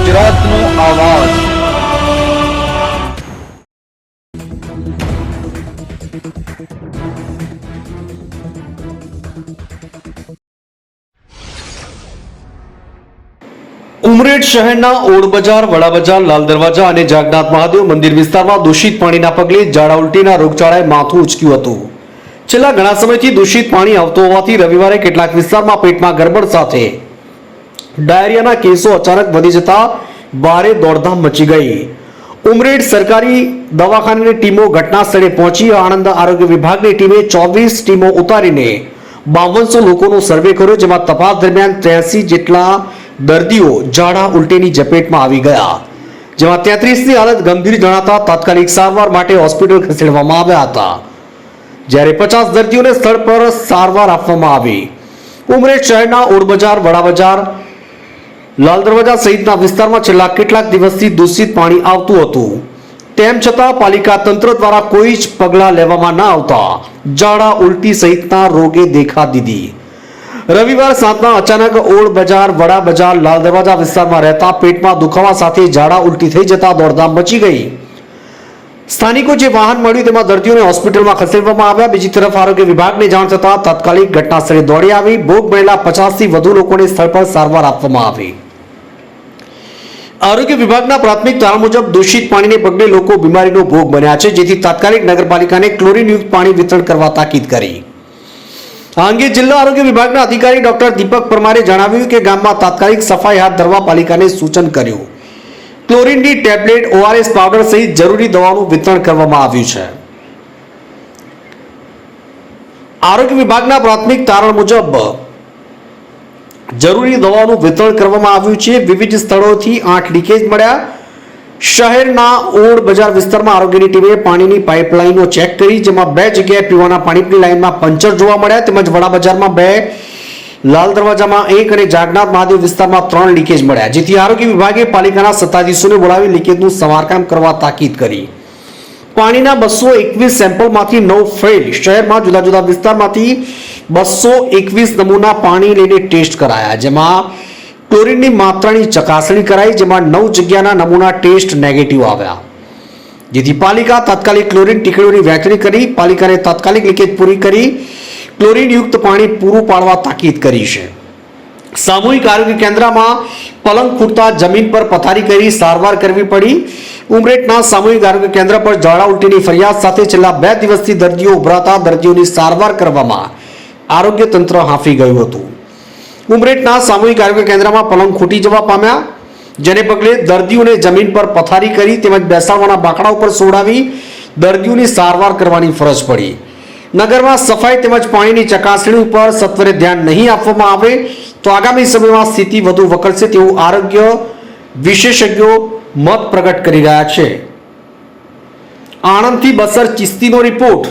ગુજરાતનો આવાજ। ઉમરેઠ શહેરના ઓડ બજાર, વડા બજાર, લાલ દરવાજા અને જાગનાથ મહાદેવ મંદિર વિસ્તારમાં દૂષિત પાણીના પગલે ઝાડા ઉલટીના રોગચાળાએ માથું ઉંચક્યું હતું। છેલ્લા ઘણા સમયથી દૂષિત પાણી આવતું હોવાથી રવિવારે કેટલાક વિસ્તારમાં પેટમાં ગરબડ સાથે ડાયરિયાના કેસો અચાનક વધી જતા ભારે દોડધામ મચી ગઈ। ઉમરેઠ સરકારી દવાખાનાની ટીમો ઘટના સ્થળે પહોંચી। આણંદ આરોગ્ય વિભાગની ટીમે 24 ટીમો ઉતારીને 5200 લોકોનો સર્વે કર્યો, જેમાં તપાસ દરમિયાન 83 જેટલા દર્દીઓ ઝાડા ઉલટીની ઝપેટમાં આવી ગયા, જેમાં 33ની હાલત ગંભીર જણાતા તાત્કાલિક સારવાર માટે હોસ્પિટલ ખસેડવામાં આવ્યા હતા, જ્યારે 50 દર્દીઓને સ્થળ પર સારવાર આપવામાં આવી। ઉમરેઠ શહેરના ઓડ બજાર, વડા બજાર, લાલ દરવાજા સહિતના વિસ્તારમાં છેલ્લા કેટલાક દિવસથી દૂષિત પાણી આવતું હતું, તેમ છતાં પાલિકા તંત્ર દ્વારા કોઈ જ પગલાં લેવામાં ન આવતા ઝાડા ઉલટી સહિતના રોગે દેખા દીધી। રવિવાર સાંજના અચાનક ઓડ બજાર, વડા બજાર, લાલ દરવાજા વિસ્તારમાં રહેતા પેટમાં દુખાવા સાથે ઝાડા ઉલટી થઈ જતા દોડધામ મચી ગઈ। સ્થાનિકો જે વાહન મળ્યું તેમાં દર્દીઓને હોસ્પિટલમાં ખસેડવામાં આવ્યા। બીજી તરફ આરોગ્ય વિભાગને જાણ થતાં તાત્કાલિક ઘટના સ્થળે દોડી આવી ભોગ બનેલા 50થી વધુ લોકોને સ્થળ પર સારવાર આપવામાં આવી। આરોગ્ય વિભાગના પ્રાથમિક તારણ મુજબ દૂષિત પાણીને પગલે લોકો બીમારીનો ભોગ બન્યા છે, જેથી તાત્કાલિક નગરપાલિકાને ક્લોરીનયુક્ત પાણી વિતરણ કરવા તાકીદ કરી। આ અંગે જિલ્લા આરોગ્ય વિભાગના અધિકારી ડોક્ટર દીપક પરમારે જણાવ્યું કે ગામમાં તાત્કાલિક સફાઈ હાથ ધરવા પાલિકાને સૂચન કર્યું। ક્લોરીનની ટેબ્લેટ, ORS પાવડર સહિત જરૂરી દવાનું વિતરણ કરવામાં આવ્યું છે। આરોગ્ય વિભાગના પ્રાથમિક તારણ મુજબ જરૂરી દવાનું વિતરણ કરવામાં આવ્યું છે। વિવિધ સ્થળોથી 8 લીકેજ મળ્યા। શહેરના ઓડ બજાર વિસ્તારમાં આરોગ્યની ટીમે પાણીની પાઇપલાઇનો ચેક કરી, જેમાં 2 જગ્યાએ પીવાના પાણીની લાઇનમાં પંચર જોવા મળ્યા, તેમજ વડા બજારમાં 2, લાલ દરવાજામાં 1 અને જાગનાથ મહાદેવ વિસ્તારમાં 3 લીકેજ મળ્યા, જેથી આરોગ્ય વિભાગે પાલિકાના સત્તાધીશોને બોલાવી લીકેજનું સમારકામ કરવા તાકીદ કરી। પાણીના 221 સેમ્પલમાંથી 9 ફેલ। શહેરમાં જુદા જુદા વિસ્તારમાંથી 221 નમૂના પાણી લઈને ટેસ્ટ કરાયા, જેમાં ક્લોરીનની માત્રાની ચકાસણી કરાઈ, જેમાં 9 જગ્યાના નમૂના ટેસ્ટ નેગેટિવ આવ્યા, જેથી પાલિકા તાત્કાલિક ક્લોરીન ટીકડીઓની વહેંચણી કરી પાલિકાને તાત્કાલિક લીકેજ પૂરી કરી ક્લોરીન યુક્ત પાણી પૂરું પાડવા તાકીદ કરી છે। સામૂહિક આરોગ્ય કેન્દ્રમાં પલંગ ખૂટતા જમીન પર પથારી કરી સારવાર કરવી પડી। ઉમરેઠના સામૂહિક આરોગ્ય કેન્દ્ર પર ઝાડા ઉલટીની ફરિયાદ સાથે છેલ્લા 2 દિવસથી દર્દીઓ ઉભરાતા દર્દીઓની સારવાર કરવામાં આરોગ્ય તંત્ર હાંફી ગયું હતું। ઉમરેઠના સામૂહિક આરોગ્ય કેન્દ્રમાં પલંગ ખૂટી જવા પામ્યા, જેને પગલે દર્દીઓને જમીન પર પથારી કરી તેમજ બેસાડવાના બાકડા ઉપર સોડાવી દર્દીઓની સારવાર કરવાની ફરજ પડી। નગરમાં સફાઈ તેમજ પાણીની ચકાસણી ઉપર સત્વરે ધ્યાન નહીં આપવામાં આવે તો આગામી સમયમાં સ્થિતિ વધુ વકરશે તેવું આરોગ્ય વિશેષજ્ઞો મત પ્રગટ કરી રહ્યા છે। આણંદથી બસર ચિસ્તીનો રિપોર્ટ।